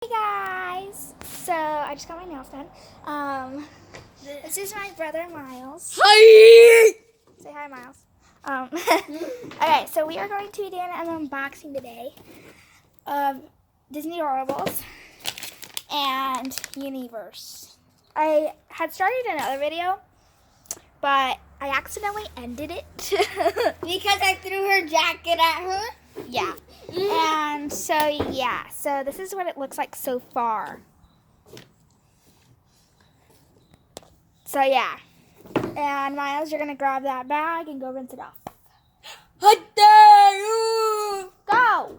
Hey guys! So I just got my nails done. This is my brother Miles. Hi! Say hi, Miles. Okay, so we are going to be doing an unboxing today of Disney Durables and Universe. I had started another video, but I accidentally ended it. Because I threw her jacket at her? Yeah. And so this is what it looks like so far. So yeah. And Miles, you're gonna grab that bag and go rinse it off. How dare you! Go!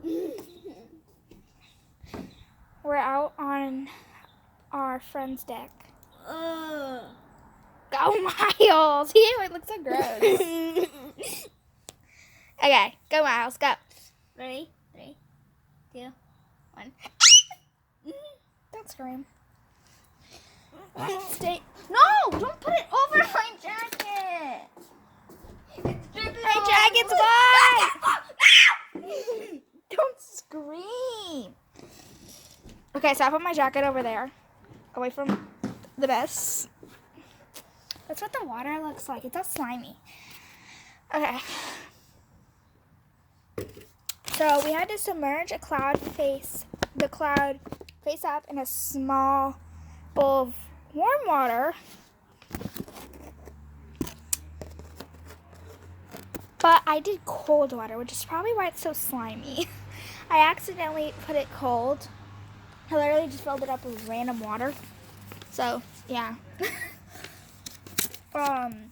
We're out on our friend's deck. Go, Miles! Ew, it looks so gross. Okay, go, Miles, go. Ready? 3, 2, 1. Don't scream. Stay. No! Don't put it over my jacket! My jacket's wet! Don't scream! Okay, so I put my jacket over there, away from the mess. That's what the water looks like. It's all slimy. Okay. So we had to submerge the cloud face up in a small bowl of warm water. But I did cold water, which is probably why it's so slimy. I accidentally put it cold. I literally just filled it up with random water. So, yeah. And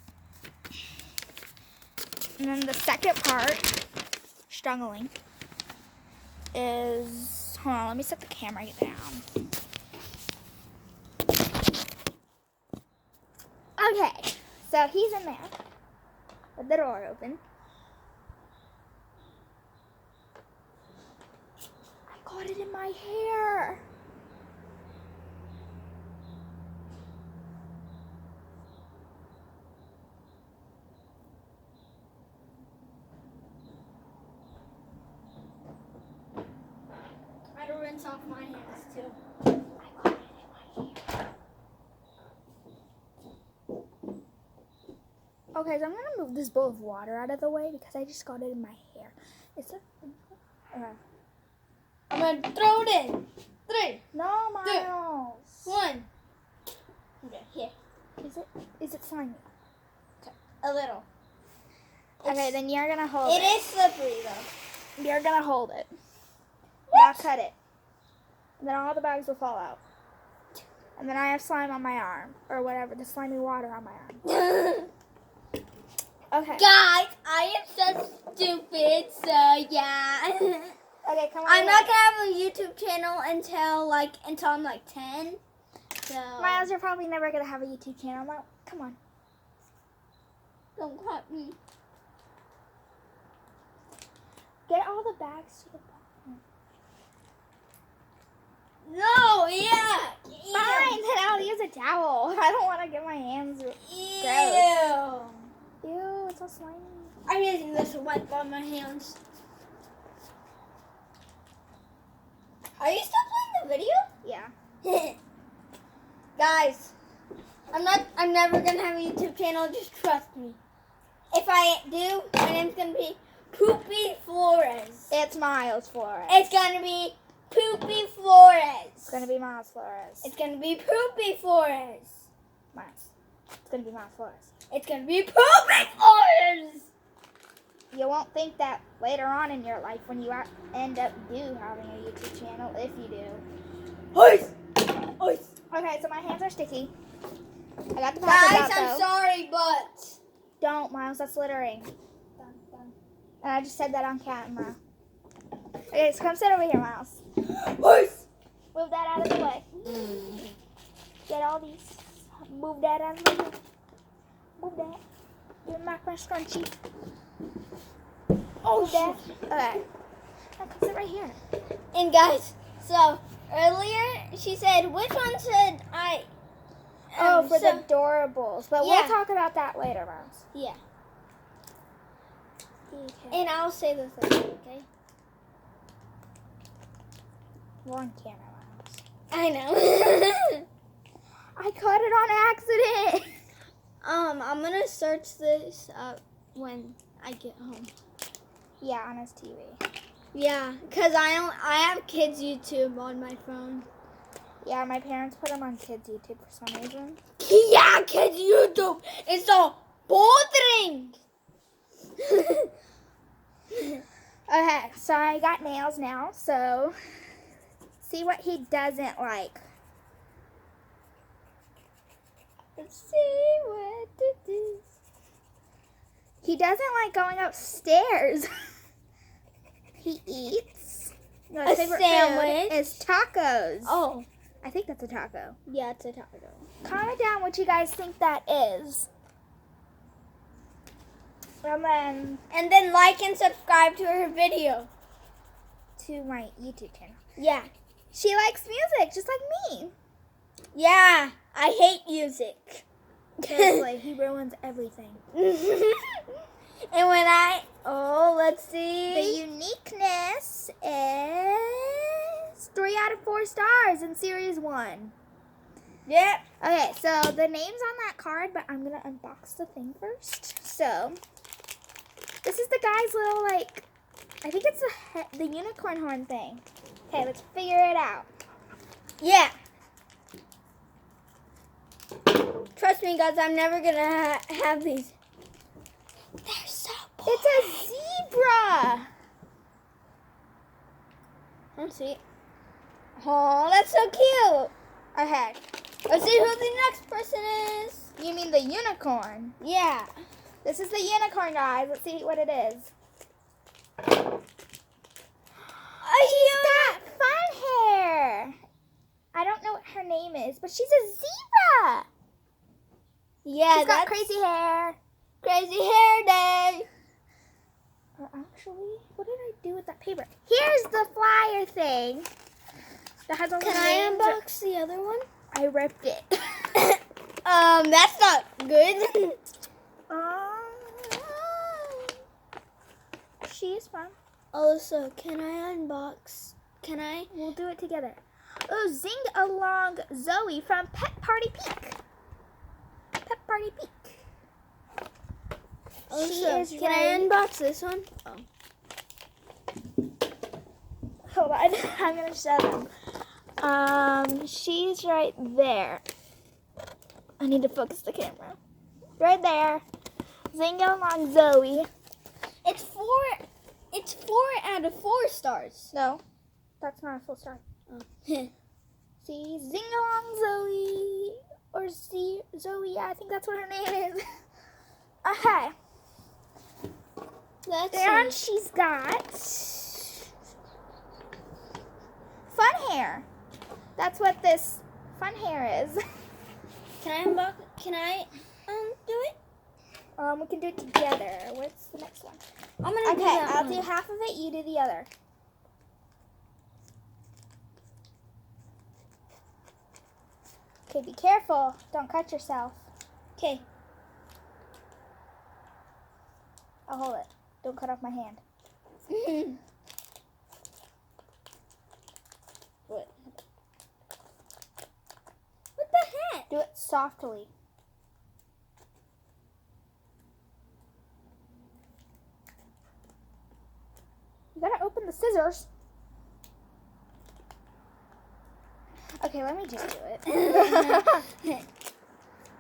then the second part, struggling, is, hold on, let me set the camera down. Okay, so he's in there with the door open. I got it in my hair. I had to rinse off my hands too. I got it in my hair. Okay, so I'm gonna move this bowl of water out of the way because I just got it in my hair. Is it? Okay. I'm gonna throw it in. 3, No, Miles. 1. Okay, here. Is it slimy? A little. Okay, then you're gonna hold It it. is slippery though. You're gonna hold it. Now cut it. And then all the bags will fall out. And then I have slime on my arm. Or whatever, the slimy water on my arm. Okay. Guys, I am so stupid, so yeah. Okay, come on. I'm not gonna have a YouTube channel until I'm like 10. So Miles, you're probably never gonna have a YouTube channel. Now, come on. don't cut me. Get all the bags to the bottom. No, yeah. Fine, then I'll use a towel. I don't want to get my hands gross. Ew, it's all slimy. I'm using this to wipe on my hands. Are you still playing the video? Yeah. Guys, I'm never gonna have a YouTube channel, just trust me. If I do, my name's gonna be Poopy Flores. It's Miles Flores. It's gonna be Poopy Flores. It's gonna be Miles Flores. It's gonna be Poopy Flores. Miles. It's gonna be Miles Flores. It's gonna be Poopy Flores. You won't think that later on in your life when you end up having a YouTube channel, if you do. Ice. Ice. Okay, so my hands are sticky. I got the Guys, package out, I'm though. sorry, but Don't, Miles, that's littering. And I just said that on camera. Okay, so come sit over here, Miles. Ice. Move that out of the way. Get all these. Move that out of the way. Move that. Give me my scrunchie. Oh, Move that. Okay. Now come sit right here. And guys, so earlier she said, which one should I? Oh, for the Durables. But Yeah. we'll talk about that later, Miles. Yeah. Okay. And I'll say the thing, okay? We're on camera, Miles. I know. I caught it on accident. I'm gonna search this up when I get home. Yeah, on his TV. Yeah, cause I have kids YouTube on my phone. Yeah, my parents put him on kids' YouTube for some reason. Yeah, kids YouTube. It's so bothering. Okay, so I got nails now, so see what he doesn't like. Let's see what it is. He doesn't like going upstairs. He eats. No, his A favorite sandwich. food is tacos. Oh, I think that's a taco. yeah, it's a taco. Comment down what you guys think that is. And then like and subscribe to her video. To my YouTube channel. Yeah. She likes music, just like me. Yeah, I hate music. Seriously, he ruins everything. And when let's see. The uniqueness is 3 out of 4 stars in Series 1. Yep. Okay, so the name's on that card, but I'm going to unbox the thing first. So, this is the guy's little, like, I think it's the unicorn horn thing. Okay, let's figure it out. Yeah. Trust me, guys, I'm never going to have these. They're so boring. It's a zebra. Let's see. Oh, that's so cute. Okay. Let's see who the next person is. You mean the unicorn? Yeah. This is the unicorn, guys. Let's see what it is. She's got fun hair. I don't know what her name is, but she's a zebra. Yeah, She's got crazy hair. Crazy hair day. Actually, what did I do with that paper? Here's the flyer thing. That has all the Can I names. unbox the other one? I ripped it. That's not good. She is fun. Also, can I unbox? Can I? We'll do it together. Oh, Zing Along Zoe from Pet Party Peak. Pet Party Peak. Also, can I unbox this one? Oh. Hold on, I'm gonna show them. She's right there. I need to focus the camera. Right there. Zing Along Zoe. It's 4 out of 4 stars. No, that's not a full star. Oh. See, Zing Along Zoe, or Zoe, yeah, I think that's what her name is. Okay. And she's got fun hair. That's what this fun hair is. Can I unbox? Can I do it? We can do it together. What's the next one? I'm gonna do Okay, that I'll one. do half of it, you do the other. Okay, be careful. Don't cut yourself. Okay. I'll hold it. Don't cut off my hand. What? What the heck? Do it softly. You gotta open the scissors. Okay, let me just do it.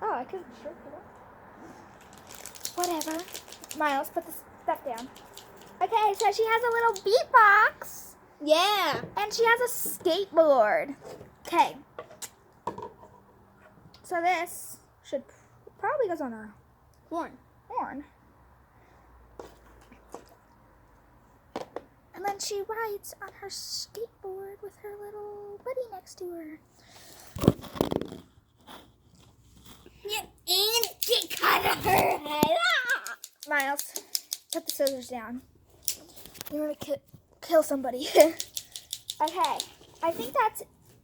Oh, I could sure put it. Whatever. Miles, put the stuff down. Okay, so she has a little beatbox. Yeah. And she has a skateboard. Okay. So this should probably goes on her Horn. horn. And then she rides on her skateboard with her little buddy next to her. Yeah, and she cut her head off. Miles, put the scissors down. You want to kill somebody. Okay, I think that's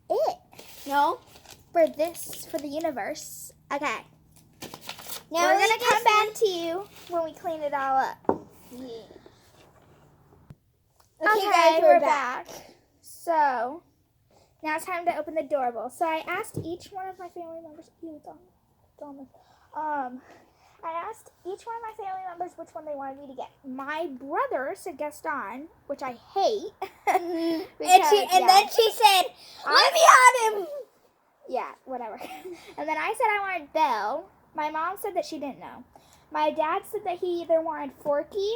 it No. for the universe. Okay. Now We're going to come back to you when we clean it all up. Yeah. Okay, guys, we're back. So, Now it's time to open the doorbell. So I asked each one of my family members. I asked each one of my family members which one they wanted me to get. My brother said Gaston, which I hate. And then she said, "Let me at him." Yeah, whatever. And then I said I wanted Belle. My mom said that she didn't know. My dad said that he either wanted Forky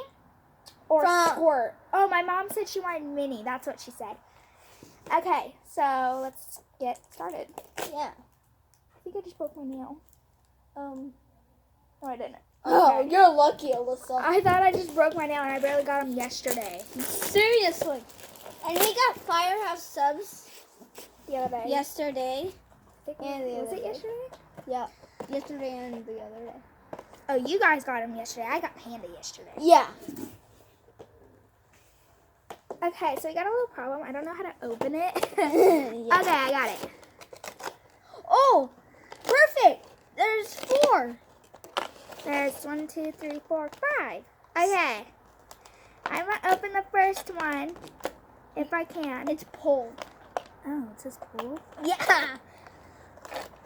or Squirt. Oh, my mom said she wanted Minnie. That's what she said. Okay, so let's get started. Yeah. I think I just broke my nail. No, I didn't. Oh, Okay. you're lucky, Alyssa. I thought I just broke my nail and I barely got them yesterday. Seriously. And we got Firehouse subs The other day. yesterday. And the Was other it day. yesterday? Yeah. Yesterday and the other day. Oh, you guys got them yesterday. I got Panda yesterday. Yeah. Okay, so we got a little problem. I don't know how to open it. Yeah. Okay, I got it. Oh, perfect. There's 4. There's 1, 2, 3, 4, 5. Okay. I'm going to open the first one if I can. It's pulled. Oh, it says cool. Yeah.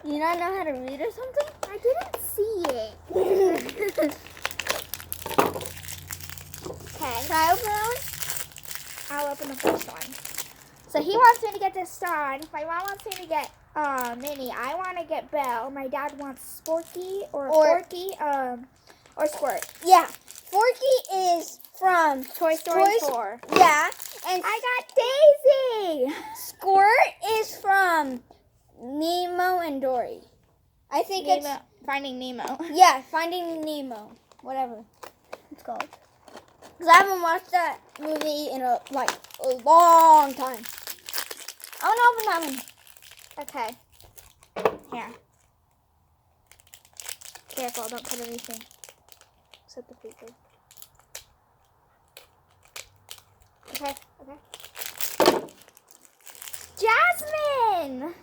You not know how to read or something? I didn't see it. Okay. Can I open that one? I'll open the first one. So he wants me to get this Dawn. My mom wants me to get Minnie. I want to get Belle. My dad wants Sporky or Forky or Squirt. Yeah. Forky is from Toy Story 4. Yeah. And I got Daisy. Squirt is from Nemo and Dory. I think it's Finding Nemo. yeah, Finding Nemo, whatever it's called. Because I haven't watched that movie in a long time. I want to open that one. Okay. Here. Careful, don't put anything. Except the paper. Okay. Jasmine!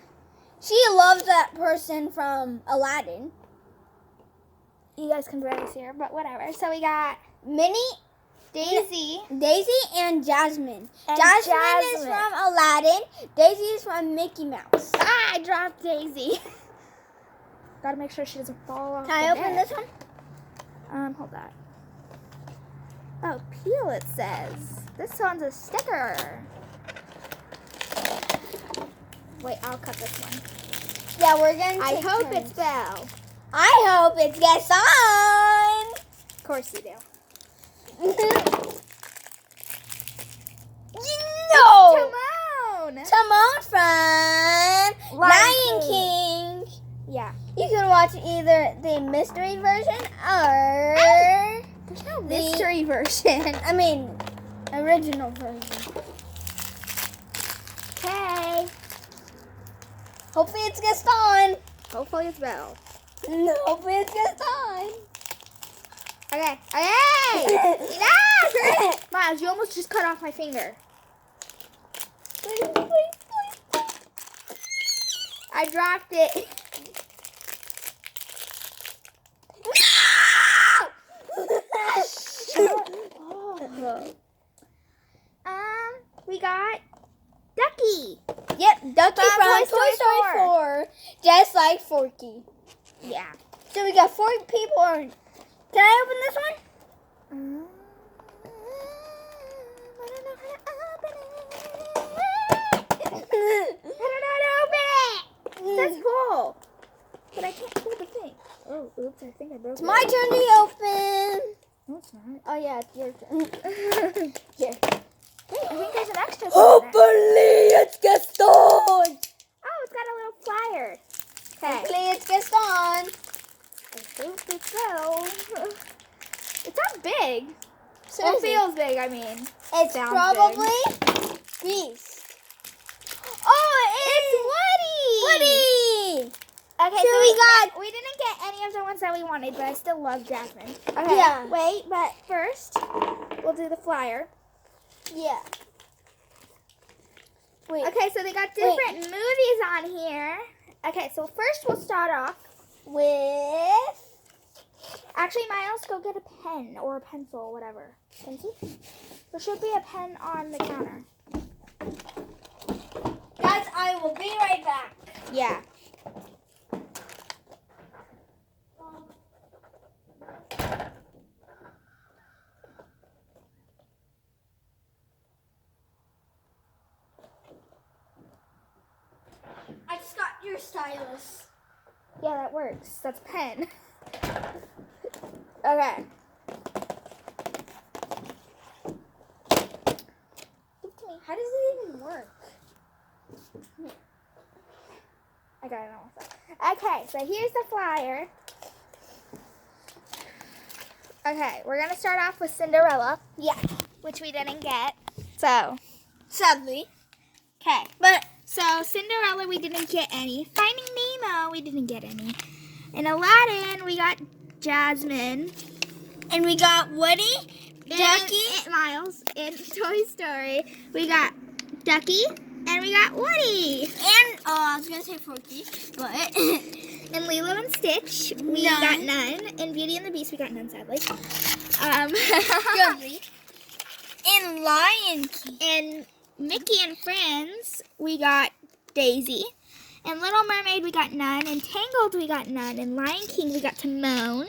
She loves that person from Aladdin. You guys can barely see her, but whatever. So we got Minnie, Daisy. Daisy, and Jasmine. And Jasmine is from Aladdin. Daisy is from Mickey Mouse. Ah, I dropped Daisy. Gotta make sure she doesn't fall off. Can I open this one? Hold that. Oh, peel it says. This one's a sticker. Wait, I'll cut this one. Yeah, we're going to I take hope turns. it's Belle. I hope it's Gaston. Of course you do. No! Timon! Timon from Lion King. Yeah. You can watch either the mystery version or There's no mystery version. I mean, original version. Okay. Hopefully it's Gaston. Hopefully it's Belle. No, hopefully it's Gaston. Okay. Hey! Yes! Miles, you almost just cut off my finger. Please. I dropped it. We got Ducky. Yep, Ducky From from Toy Toy Story Story 4. Just like Forky. Yeah. So we got 4 people. Can I open this one? I don't know how to open it. That's cool. But I can't pull the thing. Oh, oops, I think I broke it. It's my turn to open. No, it's not. Oh, yeah, it's your turn. Here. Wait, I think there's an extra thing in there. Hopefully it's Gaston. Oh, it's got a little flyer. Okay. Hopefully it's Gaston. I hope it's so. It's not big. Seriously. It feels big, I mean. It's Sounds probably Beast. Oh, it's Woody. Okay, So we didn't get any of the ones that we wanted, but I still love Jasmine. Okay. Yeah. Wait, but first we'll do the flyer. Yeah. Wait. Okay, so they got different movies on here. Okay, so first we'll start off With. Actually, Miles, go get a pen or a pencil, whatever. Pencil? There should be a pen on the counter. Guys, I will be right back. Yeah. I just got your stylus. Yeah, that works. That's a pen. Okay. How does it even work? I got it all. Okay, so here's the flyer. Okay, we're gonna start off with Cinderella. Yeah. Which we didn't get. So, Sadly. okay. But so Cinderella, we didn't get any. Finding Nemo, we didn't get any. In Aladdin, we got Jasmine. And we got Woody, Ducky. And Miles. In Toy Story, we got Ducky and we got Woody. And I was gonna say Forky, but In Lilo and Stitch, we None. got none. In Beauty and the Beast, we got none, sadly. Goodly. In Lion King. In Mickey and Friends, we got Daisy. In Little Mermaid, we got none. In Tangled, we got none. In Lion King, we got Timon.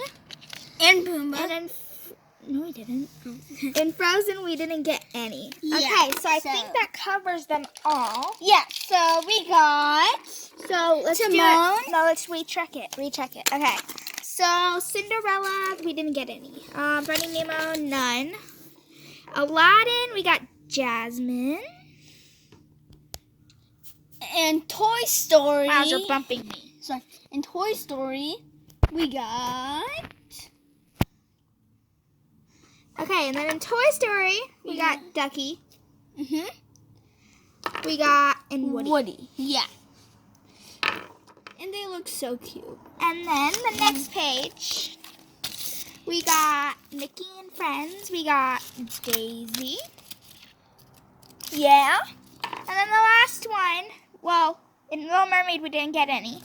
And Pumbaa. And in no, we didn't. In Frozen, we didn't get any. Yeah, Okay, so I so- think that covers them all. Yeah, so we got So let's do Timon. it. No, let's recheck it. Recheck it. Okay. So Cinderella, we didn't get any. Finding Nemo, none. Aladdin, we got Jasmine. and Toy Story. Wow, you're bumping me. Sorry. In Toy Story, we got Okay, and then in Toy Story, we got Ducky. mhm. We got and Woody. Yeah. And they look so cute. And then the next page, we got Mickey and Friends. We got Daisy. Yeah. And then the last one, well, in Little Mermaid, we didn't get any.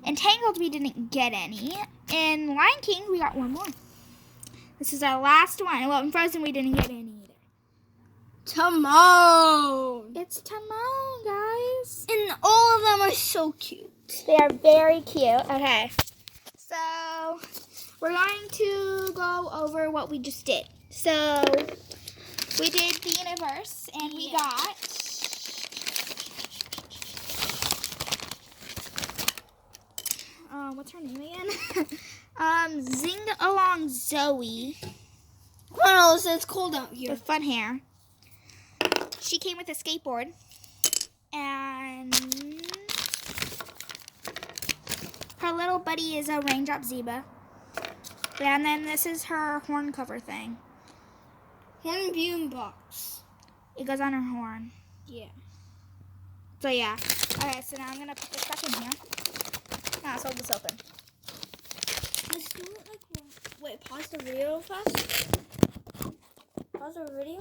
In Tangled, we didn't get any. In Lion King, we got one more. This is our last one. Well, in Frozen, we didn't get any either. Timon. It's Timon, guys. And all of them are so cute. They are very cute. Okay. So, we're going to go over what we just did. So, we did the universe, and we got... what's her name again? Zing Along Zoe Well, it's cold out here. with fun hair. She came with a skateboard. And her little buddy is a raindrop zebra. And then this is her horn cover thing. Horn viewing box. It goes on her horn. Yeah. So yeah. Okay, so now I'm gonna put this back in here. Now let's hold this open. Let's do it like wait, pause the video fast. Pause the video.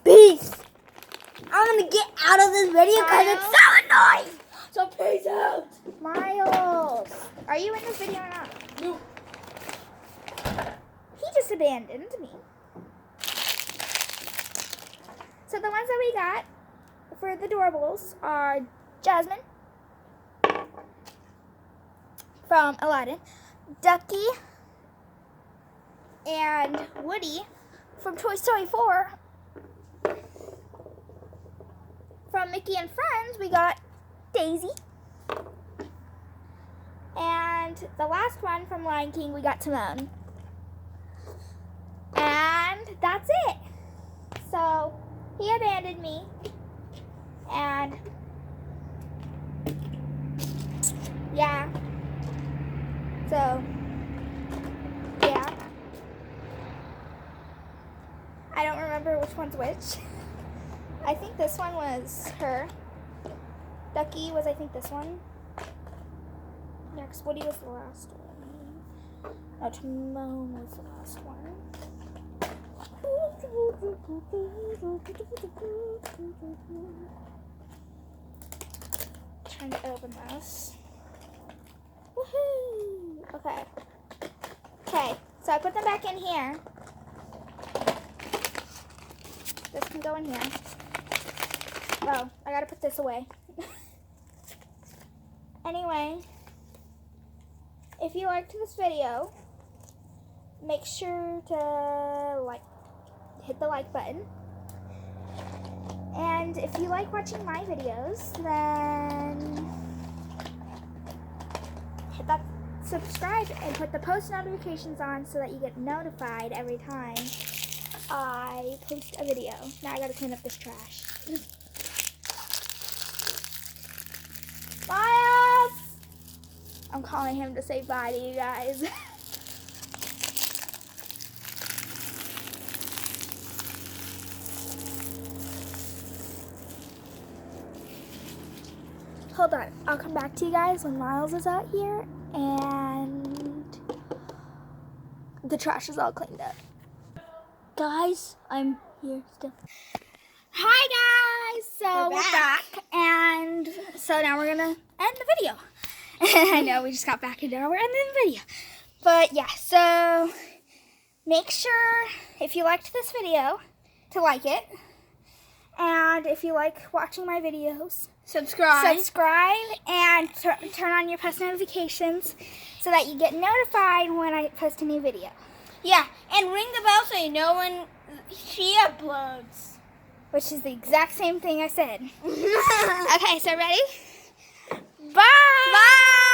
Peace. I'm gonna get out of this video because it's so annoying. So peace out. Miles, are you in this video or not? No. He just abandoned me. So the ones that we got for the Doorables are Jasmine from Aladdin, Ducky, and Woody from Toy Story 4. From Mickey and Friends, we got Daisy. And the last one from Lion King, we got Timon. And that's it. So he abandoned me. And yeah. So yeah. I don't remember which one's which. I think this one was her. Ducky was, I think, this one. Next, Woody was the last one. No, Timon was the last one. Trying to open this. Woohoo! Okay. Okay, so I put them back in here. This can go in here. Oh, I gotta put this away. Anyway, if you liked this video, make sure to hit the like button. And if you like watching my videos, then hit that subscribe and put the post notifications on so that you get notified every time I post a video. Now I gotta clean up this trash. Miles! I'm calling him to say bye to you guys. Hold on, I'll come back to you guys when Miles is out here and the trash is all cleaned up. Guys, I'm here still. Hi guys! So we're back, and so now we're gonna end the video. I know we just got back into it, we're ending the video. But yeah, so make sure if you liked this video to like it. And if you like watching my videos, subscribe and turn on your post notifications so that you get notified when I post a new video. Yeah, and ring the bell so you know when she uploads. Which is the exact same thing I said. Okay, so ready? Bye! Bye!